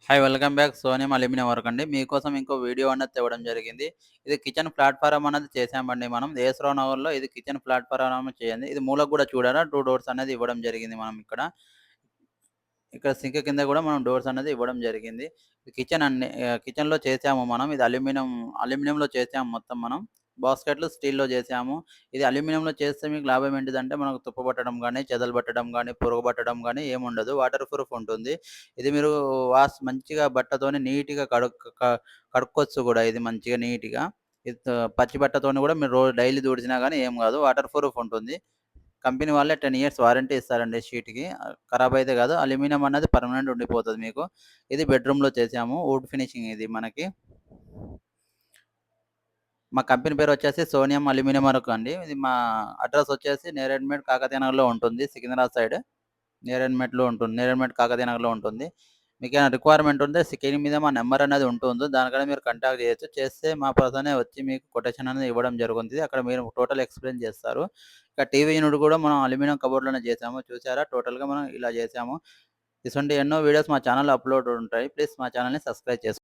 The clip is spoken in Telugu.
హాయ్! వెల్కమ్ బ్యాక్ సోనియం అల్యూమినియం వర్క్ అండి. మీకోసం ఇంకో వీడియో అన్నది తేవడం జరిగింది. ఇది కిచెన్ ప్లాట్‌ఫార్మ్ అన్నది చేసామండి మనం. ఏస్‌రావు నగర్‌లో ఇది కిచెన్ ప్లాట్‌ఫార్మ్ చేయండి. ఇది మూలకు గూడా చూడారా 2 డోర్స్ అనేది ఇవ్వడం జరిగింది మనం ఇక్కడ. ఇక్కడ సింక్ కింద గూడా మనం డోర్స్ అనేది ఇవ్వడం జరిగింది. కిచెన్‌లో చేసాము మనం. ఇది అల్యూమినియంలో చేసాము మొత్తం మనం. బాస్కెట్‌లు స్టీల్‌లో చేసాము. ఇది అల్యూమినియంలో చేస్తే మీకు లాభం ఏంటిదంటే మనకు తుప్పు పట్టడం గానీ, చెదలు పట్టడం గానీ, పురుగు పట్టడం గానీ ఏముండదు. వాటర్ ప్రూఫ్ ఉంటుంది. ఇది మీరు మంచిగా బట్టతోని నీట్‌గా కడుక్కోవచ్చు గూడా ఇది మంచిగా నీట్‌గా. పచ్చి బట్టతోని గూడా మీరు డైలీ తుడిచినా గానీ ఏం గాదు. వాటర్ ప్రూఫ్ ఉంటుంది. కంపెనీ వాళ్ళే 10 ఇయర్స్ వారంటీ ఇస్తారండి షీట్‌కి. ఖరాబ్ అయితే కాదు. అల్యూమినియం అన్నది పర్మనెంట్ ఉండిపోతది మీకు. ఇది బెడ్‌రూమ్‌లో చేసాము. వుడ్ ఫినిషింగ్ ఇది మనకి. మా కంపెనీ పేరొచ్చేసి సోనియం అల్యూమినియం వర్క్ అండి. ఇది మా అడ్రెస్ వచ్చేసి నేరేడ్మెట్ కాకతీయ నగర్‌లో ఉంటుంది. సికింద్రాబాద్ సైడ్ నేరేడ్మెట్ కాకతీయ నగర్‌లో ఉంటుంది. మీకేమైనా రిక్వైర్మెంట్ ఉంటే స్క్రీన్ మీద మా నంబర్ అనేది ఉంటుంది. దానికన్నా మీరు కాంటాక్ట్ చేయొచ్చు. చేస్తే మా పర్సనే వచ్చి మీకు కొటేషన్ అనేది ఇవ్వడం జరుగుతుంది. అక్కడ మీరు టోటల్ ఎక్స్‌ప్లెయిన్ చేస్తారు. ఇక టీవీ యూనిట్ కూడా మనం అల్యూమినియం కబోర్డ్‌లోనే చేసాము. చూసారా టోటల్‌గా మనం ఇలా చేసాము. ఇటువంటి ఎన్నో వీడియోస్ మా ఛానెల్‌లో అప్‌లోడ్ ఉంటాయి. ప్లీజ్ మా ఛానెల్‌ని సబ్స్క్రైబ్ చేసుకోండి.